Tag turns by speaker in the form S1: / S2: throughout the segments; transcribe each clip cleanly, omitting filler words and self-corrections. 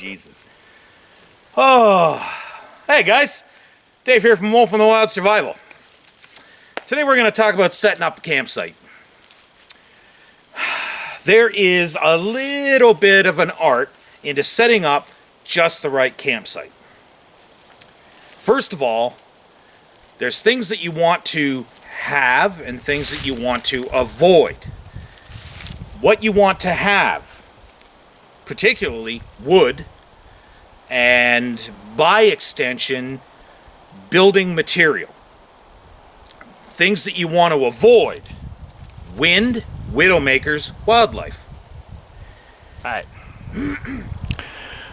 S1: Jesus. Oh, hey guys. Dave here from Wolf in the Wild Survival. Today we're going to talk about setting up a campsite. There is a little bit of an art into setting up just the right campsite. First of all, there's things that you want to have and things that you want to avoid. What you want to have, particularly wood, and by extension, building material. Things that you want to avoid: wind, widowmakers, wildlife. Alright.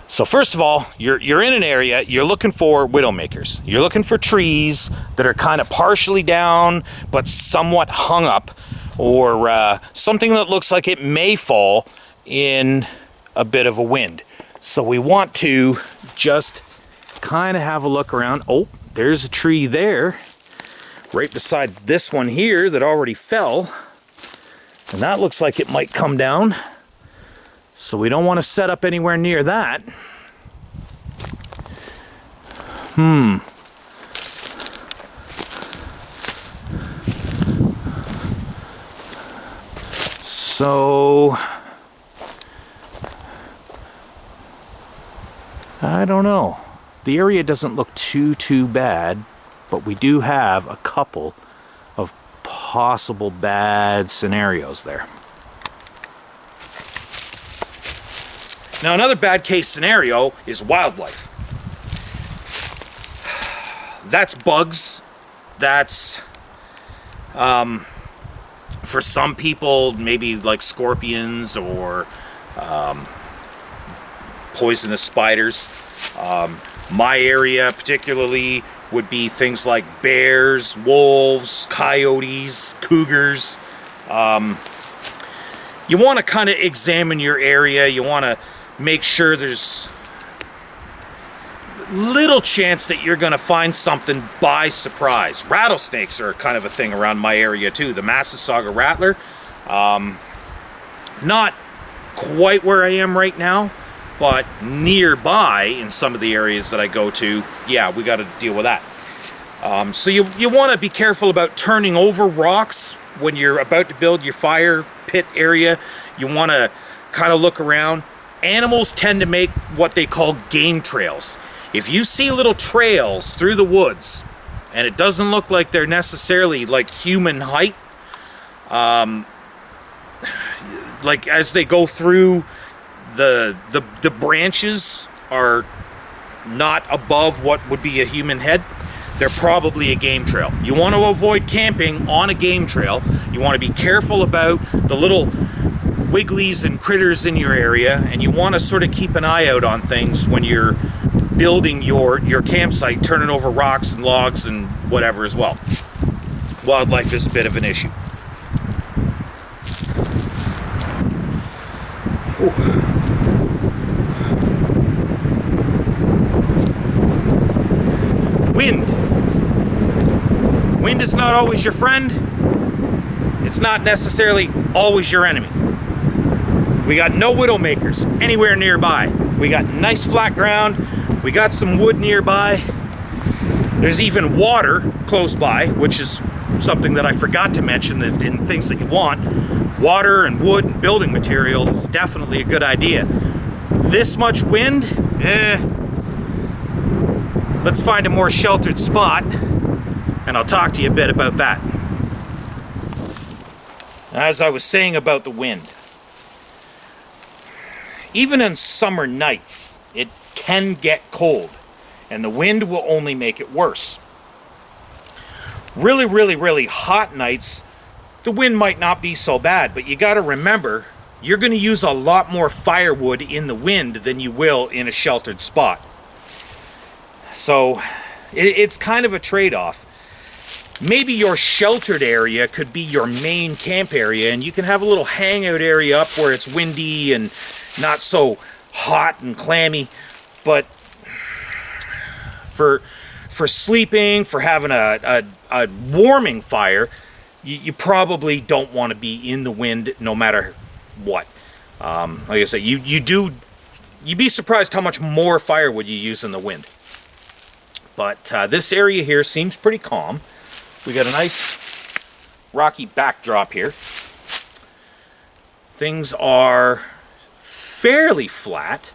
S1: So first of all, you're in an area, you're looking for widowmakers. You're looking for trees that are kind of partially down, but somewhat hung up, or something that looks like it may fall in a bit of a wind. So we want to just kind of have a look around. Oh, there's a tree there, right beside this one here that already fell. And that looks like it might come down. So we don't want to set up anywhere near that. So I don't know. The area doesn't look too bad, but we do have a couple of possible bad scenarios there. Now, another bad case scenario is wildlife. That's bugs. That's, for some people, maybe like scorpions or poisonous spiders. My area particularly would be things like bears, wolves, coyotes, cougars. You want to kind of examine your area. You want to make sure there's little chance that you're going to find something by surprise. Rattlesnakes are kind of a thing around my area too. The Massasauga rattler. Not quite where I am right now, but nearby in some of the areas that I go to, yeah, we got to deal with that. So you want to be careful about turning over rocks when you're about to build your fire pit area. You want to kind of look around. Animals tend to make what they call game trails. If you see little trails through the woods, and it doesn't look like they're necessarily like human height, like as they go through, the branches are not above what would be a human head, they're probably a game trail. You want to avoid camping on a game trail. You want to be careful about the little wigglies and critters in your area, and you want to sort of keep an eye out on things when you're building your campsite, turning over rocks and logs and whatever as well. Wildlife is a bit of an issue. Wind. Wind is not always your friend. It's not necessarily always your enemy. We got no widowmakers anywhere nearby. We got nice flat ground. We got some wood nearby. There's even water close by, which is something that I forgot to mention in things that you want. Water and wood and building material is definitely a good idea. This much wind? Let's find a more sheltered spot, and I'll talk to you a bit about that. As I was saying about the wind, even on summer nights, it can get cold, and the wind will only make it worse. Really hot nights, the wind might not be so bad, but you got to remember, you're going to use a lot more firewood in the wind than you will in a sheltered spot. So it's kind of a trade-off. Maybe your sheltered area could be your main camp area, and you can have a little hangout area up where it's windy and not so hot and clammy. But for sleeping, for having a warming fire, you probably don't want to be in the wind no matter what. Like I said, you you'd be surprised how much more firewood you use in the wind. But this area here seems pretty calm. We got a nice rocky backdrop here. Things are fairly flat.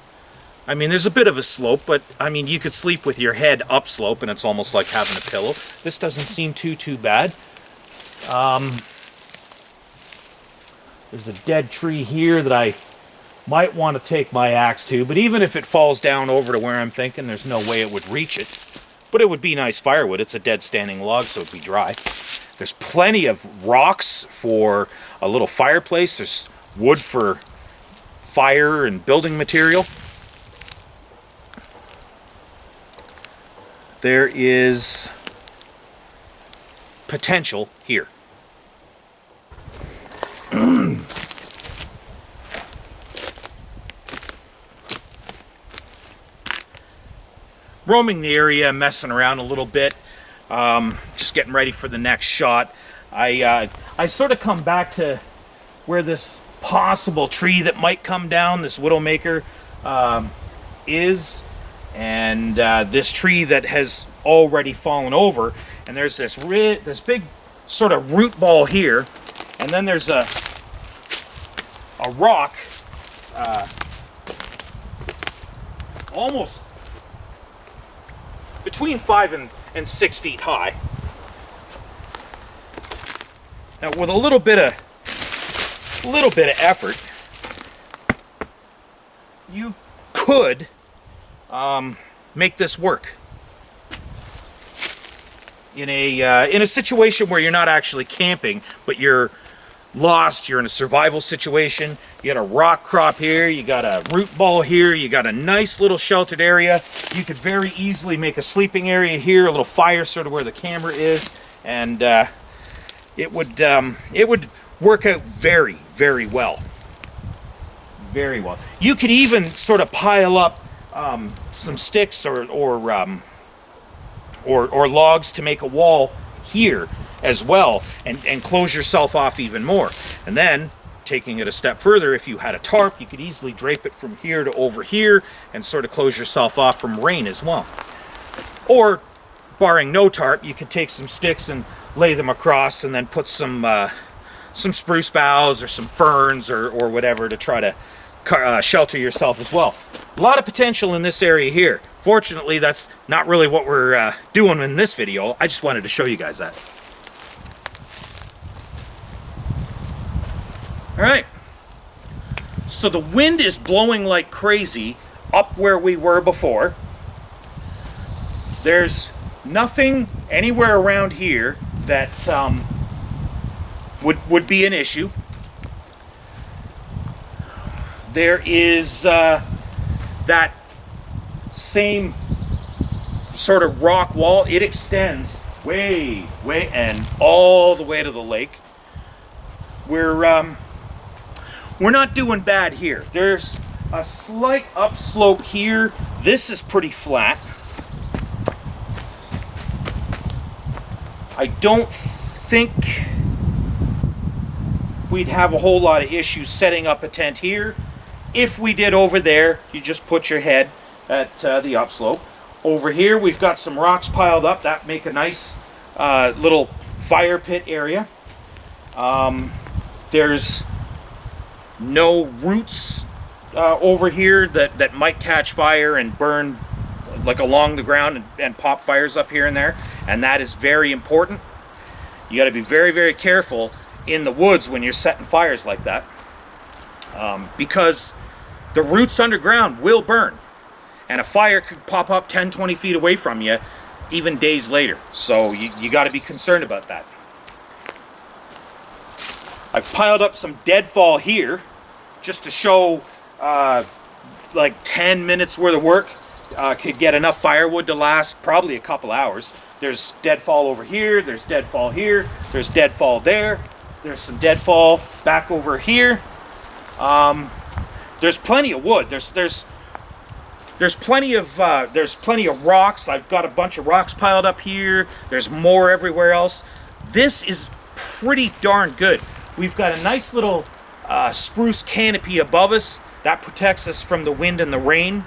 S1: I mean, there's a bit of a slope, but I mean, you could sleep with your head upslope and it's almost like having a pillow. This doesn't seem too bad. There's a dead tree here that I might want to take my axe to, but even if it falls down over to where I'm thinking, there's no way it would reach it. But it would be nice firewood. It's a dead standing log, so it'd be dry. There's plenty of rocks for a little fireplace. There's wood for fire and building material. There is potential here. Roaming the area, messing around a little bit, just getting ready for the next shot. I sort of come back to where this possible tree that might come down, this widowmaker, is, and this tree that has already fallen over. And there's this big sort of root ball here, and then there's a rock, almost between 5 and 6 feet high. Now, with a little bit of effort, you could make this work in a situation where you're not actually camping, but you're lost. You're in a survival situation. You got a rock crop here, you got a root ball here, you got a nice little sheltered area. You could very easily make a sleeping area here, a little fire sort of where the camera is, and it would work out very, very well. Very well. You could even sort of pile up some sticks or logs to make a wall here as well, and close yourself off even more. And then, taking it a step further, if you had a tarp, you could easily drape it from here to over here and sort of close yourself off from rain as well. Or, barring no tarp, you could take some sticks and lay them across and then put some spruce boughs or some ferns or whatever to try to shelter yourself as well. A lot of potential in this area here. Fortunately, that's not really what we're doing in this video. I just wanted to show you guys that. Alright, so the wind is blowing like crazy up where we were before. There's nothing anywhere around here that would be an issue. There is that same sort of rock wall. It extends way and all the way to the lake. We're not doing bad here. There's a slight upslope here. This is pretty flat. I don't think we'd have a whole lot of issues setting up a tent here. If we did over there, you just put your head at the upslope. Over here, we've got some rocks piled up that make a nice little fire pit area. There's no roots over here that might catch fire and burn like along the ground and pop fires up here and there, and that is very important. You got to be very, very careful in the woods when you're setting fires like that, because the roots underground will burn, and a fire could pop up 10-20 feet away from you even days later. So you got to be concerned about that. I've piled up some deadfall here just to show like 10 minutes worth of work could get enough firewood to last probably a couple hours. There's deadfall over here, there's deadfall here, there's deadfall there, there's some deadfall back over here. There's plenty of wood. There's plenty of rocks. I've got a bunch of rocks piled up here. There's more everywhere else. This is pretty darn good. We've got a nice little spruce canopy above us That protects us from the wind and the rain.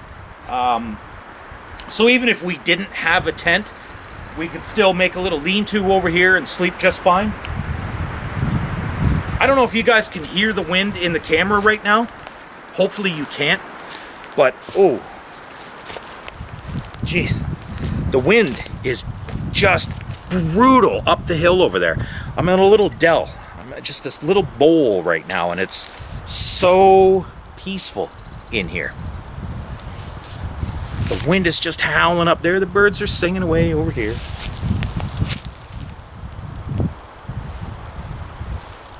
S1: So even if we didn't have a tent, we could still make a little lean-to over here and sleep just fine. I don't know if you guys can hear the wind in the camera right now. Hopefully you can't. But, oh, jeez. The wind is just brutal up the hill over there. I'm in a little dell. I'm at just this little bowl right now, and it's so peaceful in here. The wind is just howling up there. The birds are singing away over here.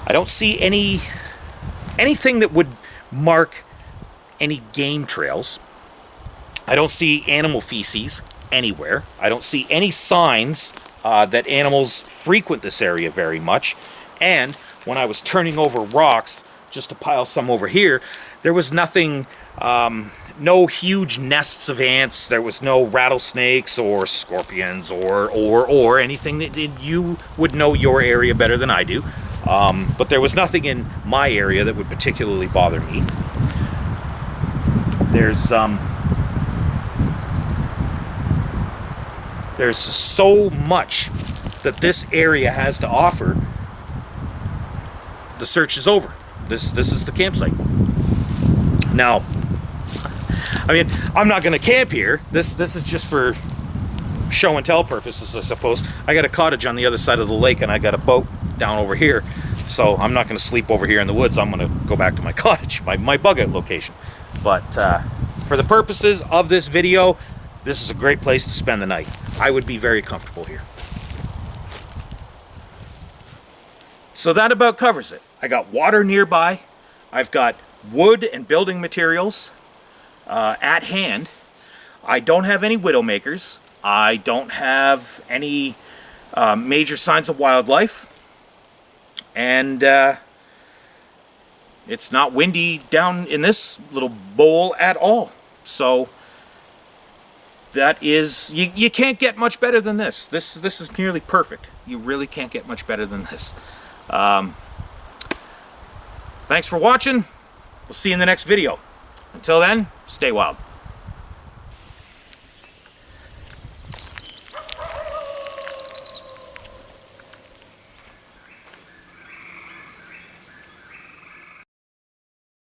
S1: I don't see anything that would mark any game trails. I don't see animal feces anywhere. I don't see any signs that animals frequent this area very much. And when I was turning over rocks just to pile some over here, there was nothing, no huge nests of ants. There was no rattlesnakes or scorpions or anything that you would know your area better than I do. But there was nothing in my area that would particularly bother me. There's so much that this area has to offer. The search is over. This is the campsite. Now, I mean, I'm not going to camp here. This is just for show and tell purposes, I suppose. I got a cottage on the other side of the lake, and I got a boat down over here. So I'm not going to sleep over here in the woods. I'm going to go back to my cottage, my Bugout location. But for the purposes of this video, this is a great place to spend the night. I would be very comfortable here. So that about covers it. I got water nearby. I've got wood and building materials at hand. I don't have any widowmakers. I don't have any major signs of wildlife. And it's not windy down in this little bowl at all. So that is, you can't get much better than this. This is nearly perfect. You really can't get much better than this. Thanks for watching. We'll see you in the next video. Until then, stay wild.